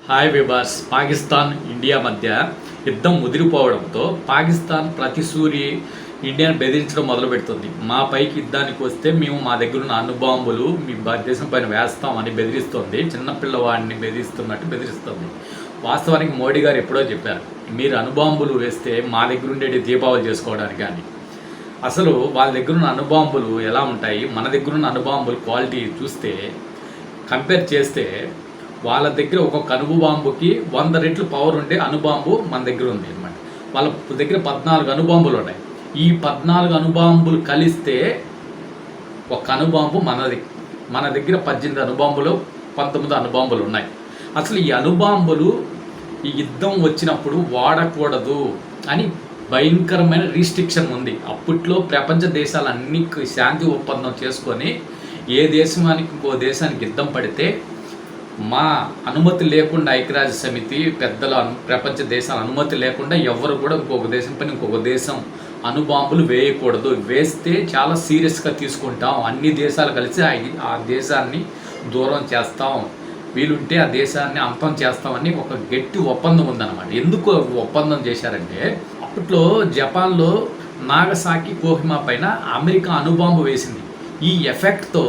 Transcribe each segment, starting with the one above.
Hi విబాస్. Pakistan India మధ్య యుద్ధం ముదిరిపోవడంతో పాకిస్తాన్ ప్రతి సూరి ఇండియాను బెదిరించడం మొదలు పెడుతుంది. మా పైకి యుద్ధానికి వస్తే మేము మా దగ్గర ఉన్న అణుబాంబులు మీ భారతదేశం పైన వేస్తామని బెదిరిస్తుంది. చిన్నపిల్లవాడిని బెదిరిస్తున్నట్టు బెదిరిస్తుంది. వాస్తవానికి మోడీ గారు ఎప్పుడో చెప్పారు, మీరు అణుబాంబులు వేస్తే మా దగ్గర ఉండేది దీపావళి చేసుకోవడానికి. కానీ అసలు వాళ్ళ దగ్గర ఉన్న అణుబాంబులు ఎలా ఉంటాయి, మన దగ్గర ఉన్న అణుబాంబులు క్వాలిటీ చూస్తే కంపేర్ చేస్తే వాళ్ళ దగ్గర ఒక్కొక్క అణుబాంబుకి 100 రెట్లు పవర్ ఉండే అణుబాంబు మన దగ్గర ఉంది అనమాట. వాళ్ళ దగ్గర 14 అణుబాంబులు ఉన్నాయి. ఈ 14 అణుబాంబులు కలిస్తే ఒక అణుబాంబు మనది. మన దగ్గర 18 అణుబాంబులు 19 అణుబాంబులు ఉన్నాయి. అసలు ఈ అణుబాంబులు ఈ యుద్ధం వచ్చినప్పుడు వాడకూడదు అని భయంకరమైన రిస్ట్రిక్షన్ ఉంది. అప్పట్లో ప్రపంచ దేశాలన్నీ శాంతి ఒప్పందం చేసుకొని ఏ దేశానికి ఇంకో దేశానికి యుద్ధం పడితే మా అనుమతి లేకుండా ఐక్యరాజ్య సమితి పెద్దల ప్రపంచ దేశాల అనుమతి లేకుండా ఎవరు కూడా ఇంకొక దేశం పైన ఇంకొక దేశం అణుబాంబులు వేయకూడదు. వేస్తే చాలా సీరియస్గా తీసుకుంటాం, అన్ని దేశాలు కలిసి ఆ దేశాన్ని దూరం చేస్తాం, వీలుంటే ఆ దేశాన్ని అంతం చేస్తామని ఒక గట్టి ఒప్పందం ఉందన్నమాట. ఎందుకు ఒప్పందం చేశారంటే, అప్పట్లో జపాన్లో నాగసాకి కోహిమా పైన అమెరికా అణుబాంబు వేసింది. ఈ ఎఫెక్ట్తో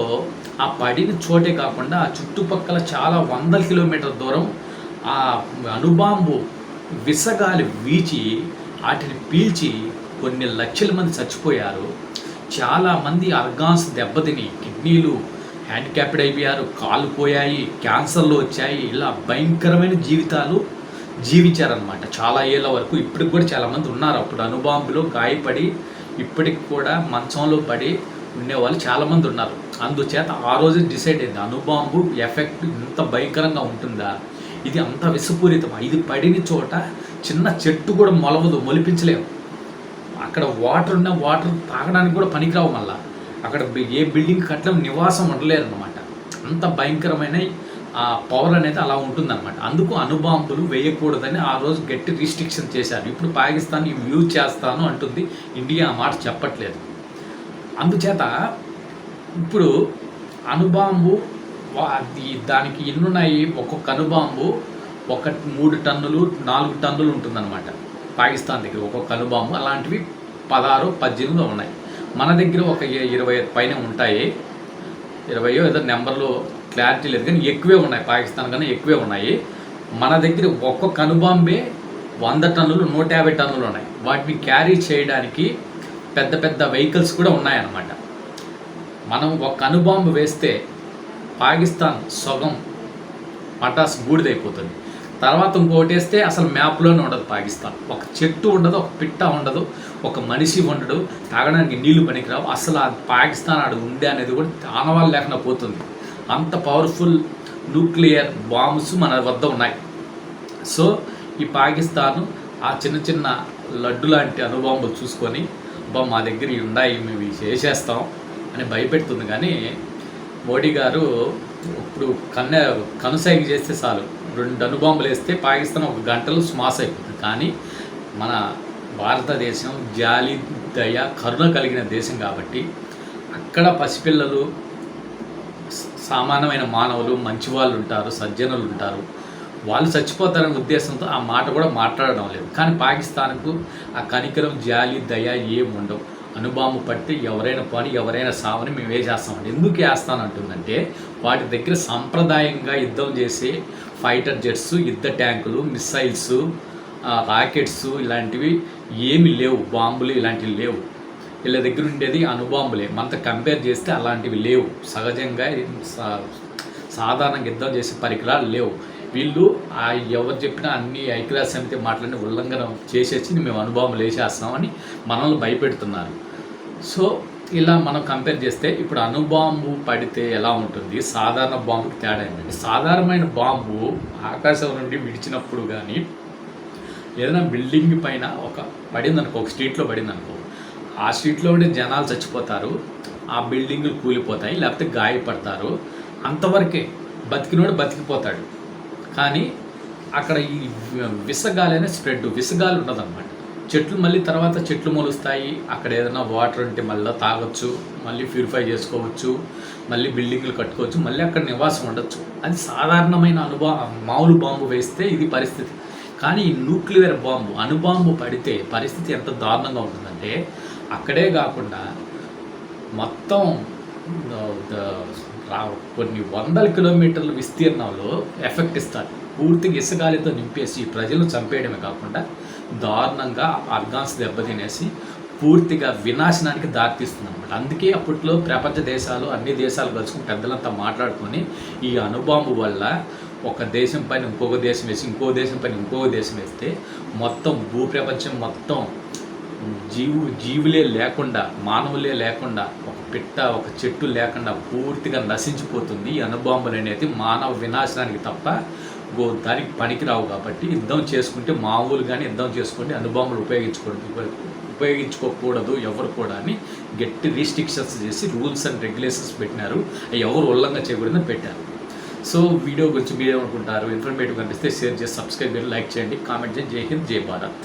ఆ పడిన చోటే కాకుండా ఆ చుట్టుపక్కల చాలా 100 కిలోమీటర్ల దూరం ఆ అణుబాంబు విసగాలి వీచి వాటిని పీల్చి కొన్ని లక్షల మంది చచ్చిపోయారు. చాలామంది ఆర్గాన్స్ దెబ్బతిని కిడ్నీలు హ్యాండిక్యాప్డ్ అయిపోయారు, కాళ్ళు పోయాయి, క్యాన్సర్లు వచ్చాయి. ఇలా భయంకరమైన జీవితాలు జీవించారనమాట చాలా ఏళ్ళ వరకు. ఇప్పటికి కూడా చాలామంది ఉన్నారు అప్పుడు అణుబాంబులో గాయపడి ఇప్పటికి కూడా మంచంలో పడి ఉండేవాళ్ళు చాలామంది ఉన్నారు. అందుచేత ఆ రోజు డిసైడ్ అయింది, అణుబాంబు ఎఫెక్ట్ ఇంత భయంకరంగా ఉంటుందా, ఇది అంత విషపూరితమా, ఇది పడిన చోట చిన్న చెట్టు కూడా మొలిపించలేము. అక్కడ వాటర్ ఉన్న వాటర్ తాగడానికి కూడా పనికిరావు. మళ్ళీ అక్కడ ఏ బిల్డింగ్ కట్టలేము, నివాసం ఉండలేరు అనమాట. అంత భయంకరమైన ఆ పవర్ అనేది అలా ఉంటుందన్నమాట. అందుకు అణుబాంబులు వేయకూడదని ఆ రోజు గట్టి రిస్ట్రిక్షన్ చేశారు. ఇప్పుడు పాకిస్తాన్ ఇవి యూజ్ చేస్తాను అంటుంది, ఇండియా ఆ మాట చెప్పట్లేదు. అందుచేత ఇప్పుడు అణుబాంబు దానికి ఎన్నున్నాయి, ఒక్కొక్క అణుబాంబు 3 టన్నులు 4 టన్నులు ఉంటుందన్నమాట పాకిస్తాన్ దగ్గర ఒక్కొక్క అణుబాంబు. అలాంటివి 16, 18 ఉన్నాయి. మన దగ్గర ఒక 20 పైన ఉంటాయి. 20 ఏదో నెంబర్లో క్లారిటీ లేదు, కానీ ఎక్కువే ఉన్నాయి. పాకిస్తాన్ కన్నా ఎక్కువే ఉన్నాయి. మన దగ్గర ఒక్కొక్క అణుబాంబే 100 టన్నులు 150 టన్నులు ఉన్నాయి. వాటిని క్యారీ చేయడానికి పెద్ద పెద్ద వెహికల్స్ కూడా ఉన్నాయన్నమాట. మనం ఒక అణుబాంబు వేస్తే పాకిస్తాన్ సగం పటాస్ బూడిదైపోతుంది. తర్వాత ఇంకోటి వేస్తే అసలు మ్యాప్లోనే ఉండదు పాకిస్తాన్. ఒక చెట్టు ఉండదు, ఒక పిట్ట ఉండదు, ఒక మనిషి ఉండడు, తాగడానికి నీళ్లు పనికిరావు. అసలు ఆ పాకిస్తాన్ ఆడ ఉంది అనేది కూడా ఆనవాళ్ళు లేకుండా పోతుంది. అంత పవర్ఫుల్ న్యూక్లియర్ బాంబ్స్ మన వద్ద ఉన్నాయి. సో ఈ పాకిస్తాన్ ఆ చిన్న చిన్న లడ్డు లాంటి అణుబాంబులు చూసుకొని మా దగ్గర ఉన్నాయి, మేము చేసేస్తాం అని భయపెడుతుంది. కానీ మోడీ గారు ఇప్పుడు కనుసైగ చేస్తే చాలు, 2 అణుబాంబులు వేస్తే పాకిస్తాన్ 1 గంటలో స్మాష్ అయిపోతుంది. కానీ మన భారతదేశం జాలి, దయ, కరుణ కలిగిన దేశం కాబట్టి అక్కడ పసిపిల్లలు, సామాన్యమైన మానవులు, మంచి వాళ్ళు ఉంటారు, సజ్జనులు ఉంటారు, వాళ్ళు చచ్చిపోతారనే ఉద్దేశంతో ఆ మాట కూడా మాట్లాడడం లేదు. కానీ పాకిస్తాన్కు ఆ కనికరం, జాలి, దయ ఏం ఉండవు. అణుబాంబు పట్టి ఎవరైనా పని ఎవరైనా సావని మేము వేసేస్తామండి. ఎందుకు వేస్తానంటుందంటే, వాటి దగ్గర సాంప్రదాయంగా యుద్ధం చేసే ఫైటర్ జెట్స్, యుద్ధ ట్యాంకులు, మిస్సైల్స్, రాకెట్స్ ఇలాంటివి ఏమి లేవు. బాంబులు ఇలాంటివి లేవు. వీళ్ళ దగ్గర ఉండేది అణుబాంబులే. మనతో కంపేర్ చేస్తే అలాంటివి లేవు. సహజంగా సాధారణంగా యుద్ధం చేసే పరికరాలు లేవు. వీళ్ళు ఎవరు చెప్పినా అన్ని ఐక్యరాజ్య సమితి మాటలని ఉల్లంఘన చేసేసి మేము అణుబాంబులు వేసేస్తామని మనల్ని భయపెడుతున్నారు. సో ఇలా మనం కంపేర్ చేస్తే ఇప్పుడు అణుబాంబు పడితే ఎలా ఉంటుంది, సాధారణ బాంబుకి తేడా ఏంటంటే, సాధారణమైన బాంబు ఆకాశం నుండి విడిచినప్పుడు కానీ ఏదైనా బిల్డింగ్ పైన పడిందనుకో, ఒక స్ట్రీట్లో పడిందనుకో, ఆ స్ట్రీట్లో ఉండే జనాలు చచ్చిపోతారు, ఆ బిల్డింగులు కూలిపోతాయి, లేకపోతే గాయపడతారు. అంతవరకే, బతికినోడు బతికిపోతాడు. కానీ అక్కడ ఈ విసగాలి అనే విసగాలి ఉండదన్నమాట. చెట్లు మళ్ళీ తర్వాత చెట్లు మొలుస్తాయి, అక్కడ ఏదైనా వాటర్ ఉంటే మళ్ళీ తాగొచ్చు, మళ్ళీ ప్యూరిఫై చేసుకోవచ్చు, మళ్ళీ బిల్డింగ్లు కట్టుకోవచ్చు, మళ్ళీ అక్కడ నివాసం ఉండొచ్చు. అది సాధారణమైన మామూలు బాంబు వేస్తే ఇది పరిస్థితి. కానీ ఈ న్యూక్లియర్ బాంబు అణుబాంబు పడితే పరిస్థితి ఎంత దారుణంగా ఉంటుందంటే అక్కడే కాకుండా మొత్తం కొన్ని వందల కిలోమీటర్ల విస్తీర్ణంలో ఎఫెక్ట్ ఇస్తారు. పూర్తిగా ఇసుగాలితో నింపేసి ప్రజలను చంపేయడమే కాకుండా దారుణంగా ఆర్గాన్స్ దెబ్బతినేసి పూర్తిగా వినాశనానికి దారితీస్తుంది అనమాట. అందుకే అప్పట్లో ప్రపంచ దేశాలు అన్ని దేశాలు కలుసుకుని పెద్దలంతా మాట్లాడుకొని ఈ అణుబాంబు వల్ల ఒక దేశం పైన ఇంకొక దేశం వేసి ఇంకో దేశం పైన ఇంకొక దేశం వేస్తే మొత్తం భూప్రపంచం మొత్తం జీవులే లేకుండా, మానవులే లేకుండా, ఒక పిట్ట ఒక చెట్టు లేకుండా పూర్తిగా నశించిపోతుంది. ఈ అణుబాంబులు అనేది మానవ వినాశనానికి తప్ప దానికి పనికిరావు. కాబట్టి యుద్ధం చేసుకుంటే మామూలుగానే యుద్ధం చేసుకుంటే అణుబాంబులు ఉపయోగించుకోకూడదు ఎవరు కూడా అని గట్టి రిస్ట్రిక్షన్స్ చేసి రూల్స్ అండ్ రెగ్యులేషన్స్ పెట్టినారు. ఎవరు ఉల్లంఘన చేయకూడదని పెట్టారు. సో వీడియో గురించి మీరేమనుకుంటారు? ఇన్ఫర్మేటివ్ కనిపిస్తే షేర్ చేసి సబ్స్క్రైబ్ చేయండి, లైక్ చేయండి, కామెంట్ చేయండి. జై హింద్, జై భారత్.